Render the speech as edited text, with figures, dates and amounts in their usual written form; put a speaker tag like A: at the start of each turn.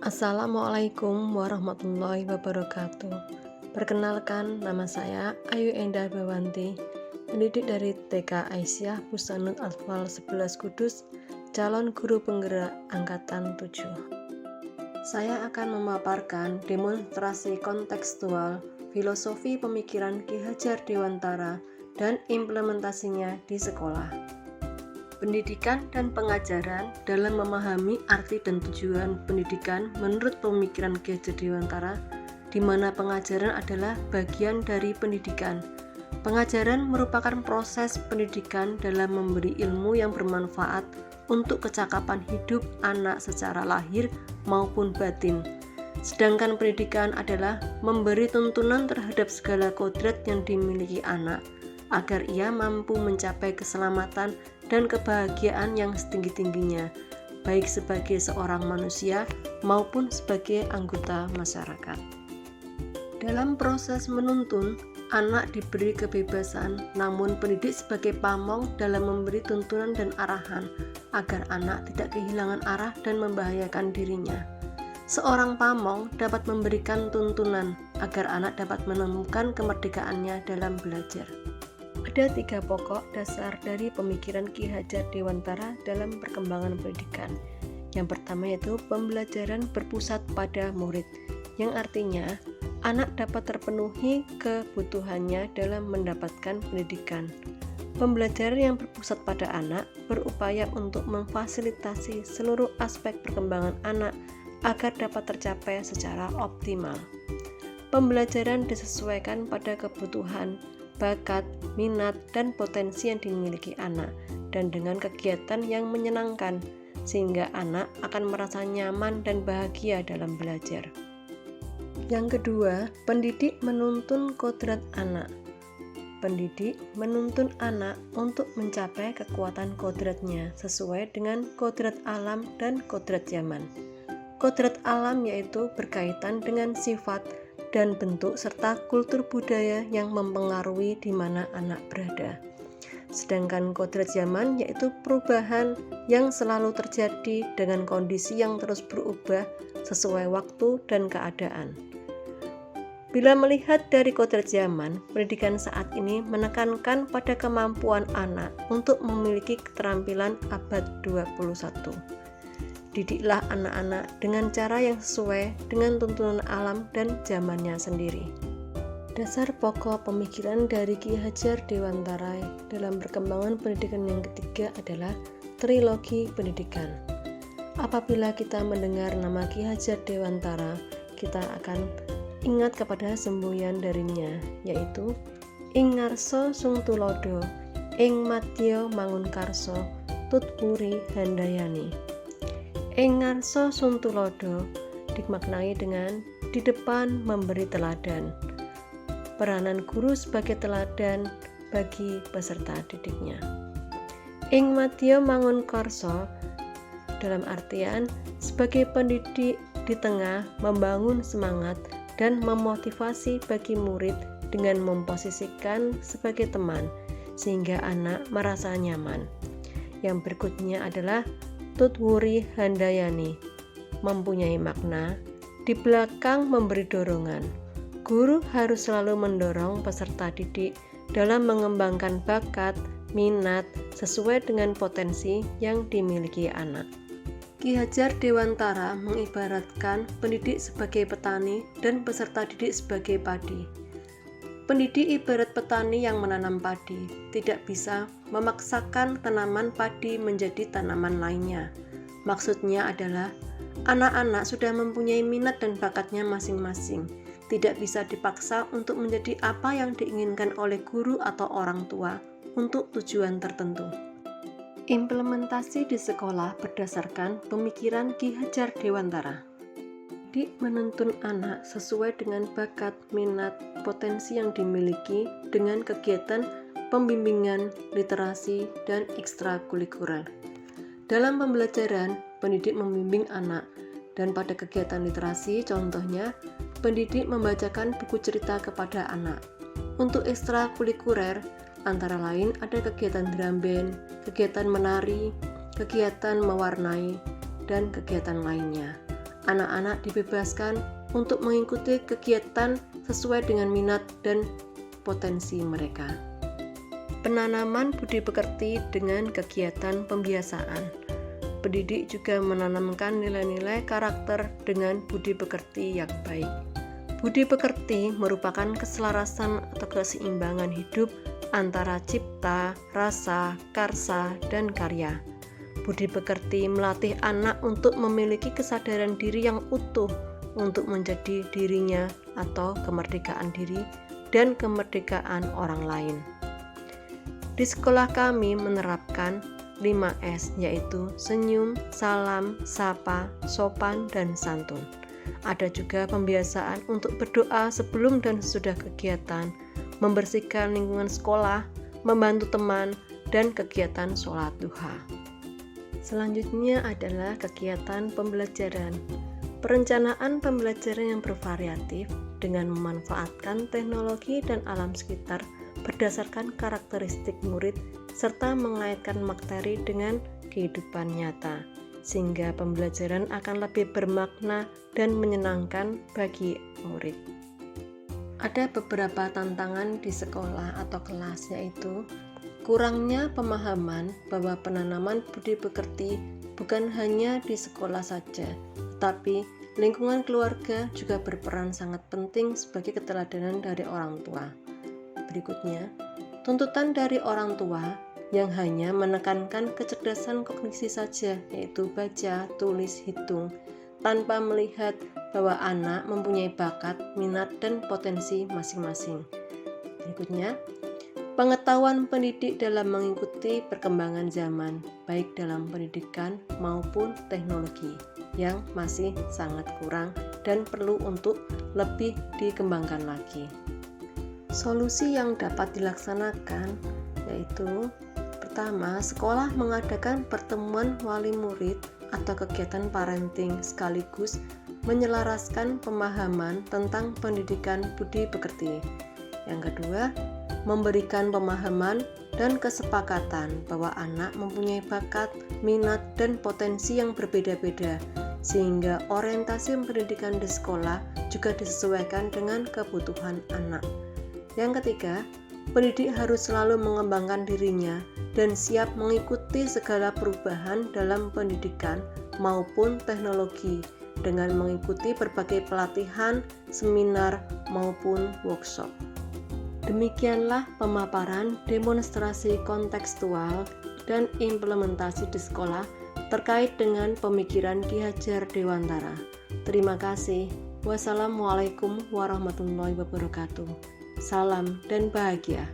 A: Assalamualaikum warahmatullahi wabarakatuh. Perkenalkan, nama saya Ayu Endah Bawanti, pendidik dari TK Aisyah Busanut Atfal 11 Kudus, calon guru penggerak Angkatan 7. Saya akan memaparkan demonstrasi kontekstual filosofi pemikiran Ki Hajar Dewantara dan implementasinya di sekolah. Pendidikan dan pengajaran dalam memahami arti dan tujuan pendidikan menurut pemikiran Ki Hajar Dewantara, di mana pengajaran adalah bagian dari pendidikan. Pengajaran merupakan proses pendidikan dalam memberi ilmu yang bermanfaat untuk kecakapan hidup anak secara lahir maupun batin. Sedangkan pendidikan adalah memberi tuntunan terhadap segala kodrat yang dimiliki anak, agar ia mampu mencapai keselamatan dan kebahagiaan yang setinggi-tingginya, baik sebagai seorang manusia maupun sebagai anggota masyarakat. Dalam proses menuntun, anak diberi kebebasan, namun pendidik sebagai pamong dalam memberi tuntunan dan arahan, agar anak tidak kehilangan arah dan membahayakan dirinya. Seorang pamong dapat memberikan tuntunan agar anak dapat menemukan kemerdekaannya dalam belajar. Ada 3 pokok dasar dari pemikiran Ki Hajar Dewantara dalam perkembangan pendidikan. Yang pertama yaitu pembelajaran berpusat pada murid, yang artinya anak dapat terpenuhi kebutuhannya dalam mendapatkan pendidikan. Pembelajaran yang berpusat pada anak berupaya untuk memfasilitasi seluruh aspek perkembangan anak agar dapat tercapai secara optimal. Pembelajaran disesuaikan pada kebutuhan, bakat, minat, dan potensi yang dimiliki anak, dan dengan kegiatan yang menyenangkan, sehingga anak akan merasa nyaman dan bahagia dalam belajar. Yang kedua, pendidik menuntun kodrat anak. Pendidik menuntun anak untuk mencapai kekuatan kodratnya sesuai dengan kodrat alam dan kodrat zaman. Kodrat alam yaitu berkaitan dengan sifat dan bentuk serta kultur budaya yang mempengaruhi di mana anak berada. Sedangkan kodrat zaman yaitu perubahan yang selalu terjadi dengan kondisi yang terus berubah sesuai waktu dan keadaan. Bila melihat dari kodrat zaman, pendidikan saat ini menekankan pada kemampuan anak untuk memiliki keterampilan abad 21. Didiklah anak-anak dengan cara yang sesuai dengan tuntunan alam dan zamannya sendiri. Dasar pokok pemikiran dari Ki Hajar Dewantara dalam perkembangan pendidikan yang ketiga adalah trilogi pendidikan. Apabila kita mendengar nama Ki Hajar Dewantara, kita akan ingat kepada semboyan darinya, yaitu ing ngarsa sung tulodo, ing madya mangun karso, tutpuri handayani. Ing ngarsa sung tulodo dimaknai dengan di depan memberi teladan. Peranan guru sebagai teladan bagi peserta didiknya. Ing madya mangun karso dalam artian sebagai pendidik di tengah membangun semangat dan memotivasi bagi murid dengan memposisikan sebagai teman sehingga anak merasa nyaman. Yang berikutnya adalah tutwuri handayani, mempunyai makna di belakang memberi dorongan. Guru harus selalu mendorong peserta didik dalam mengembangkan bakat, minat sesuai dengan potensi yang dimiliki anak. Ki Hajar Dewantara mengibaratkan pendidik sebagai petani dan peserta didik sebagai padi. Pendidik ibarat petani yang menanam padi, tidak bisa memaksakan tanaman padi menjadi tanaman lainnya. Maksudnya adalah anak-anak sudah mempunyai minat dan bakatnya masing-masing, tidak bisa dipaksa untuk menjadi apa yang diinginkan oleh guru atau orang tua untuk tujuan tertentu. Implementasi di sekolah berdasarkan pemikiran Ki Hajar Dewantara. Didik menuntun anak sesuai dengan bakat, minat, potensi yang dimiliki dengan kegiatan pembimbingan, literasi, dan ekstrakurikuler. Dalam pembelajaran, pendidik membimbing anak, dan pada kegiatan literasi, contohnya, pendidik membacakan buku cerita kepada anak. Untuk ekstrakurikuler, antara lain ada kegiatan drum band, kegiatan menari, kegiatan mewarnai, dan kegiatan lainnya. anak-anak dibebaskan untuk mengikuti kegiatan sesuai dengan minat dan potensi mereka. Penanaman budi pekerti dengan kegiatan pembiasaan. Pendidik juga menanamkan nilai-nilai karakter dengan budi pekerti yang baik. Budi pekerti merupakan keselarasan atau keseimbangan hidup antara cipta, rasa, karsa, dan karya. Budi pekerti melatih anak untuk memiliki kesadaran diri yang utuh untuk menjadi dirinya atau kemerdekaan diri dan kemerdekaan orang lain. Di sekolah kami menerapkan 5S, yaitu senyum, salam, sapa, sopan, dan santun. Ada juga pembiasaan untuk berdoa sebelum dan sesudah kegiatan, membersihkan lingkungan sekolah, membantu teman, dan kegiatan sholat duha. Selanjutnya adalah kegiatan pembelajaran. Perencanaan pembelajaran yang bervariatif dengan memanfaatkan teknologi dan alam sekitar berdasarkan karakteristik murid serta mengaitkan materi dengan kehidupan nyata, sehingga pembelajaran akan lebih bermakna dan menyenangkan bagi murid. Ada beberapa tantangan di sekolah atau kelas, yaitu kurangnya pemahaman bahwa penanaman budi pekerti bukan hanya di sekolah saja, tetapi lingkungan keluarga juga berperan sangat penting sebagai keteladanan dari orang tua. Berikutnya, tuntutan dari orang tua yang hanya menekankan kecerdasan kognisi saja, yaitu baca, tulis, hitung, tanpa melihat bahwa anak mempunyai bakat, minat, dan potensi masing-masing. Berikutnya, pengetahuan pendidik dalam mengikuti perkembangan zaman, baik dalam pendidikan maupun teknologi, yang masih sangat kurang dan perlu untuk lebih dikembangkan lagi. Solusi yang dapat dilaksanakan yaitu pertama, sekolah mengadakan pertemuan wali murid atau kegiatan parenting sekaligus menyelaraskan pemahaman tentang pendidikan budi pekerti. Yang kedua, memberikan pemahaman dan kesepakatan bahwa anak mempunyai bakat, minat, dan potensi yang berbeda-beda, sehingga orientasi pendidikan di sekolah juga disesuaikan dengan kebutuhan anak. Yang ketiga, pendidik harus selalu mengembangkan dirinya dan siap mengikuti segala perubahan dalam pendidikan maupun teknologi dengan mengikuti berbagai pelatihan, seminar, maupun workshop. Demikianlah pemaparan demonstrasi kontekstual dan implementasi di sekolah terkait dengan pemikiran Ki Hajar Dewantara. Terima kasih. Wassalamualaikum warahmatullahi wabarakatuh. Salam dan bahagia.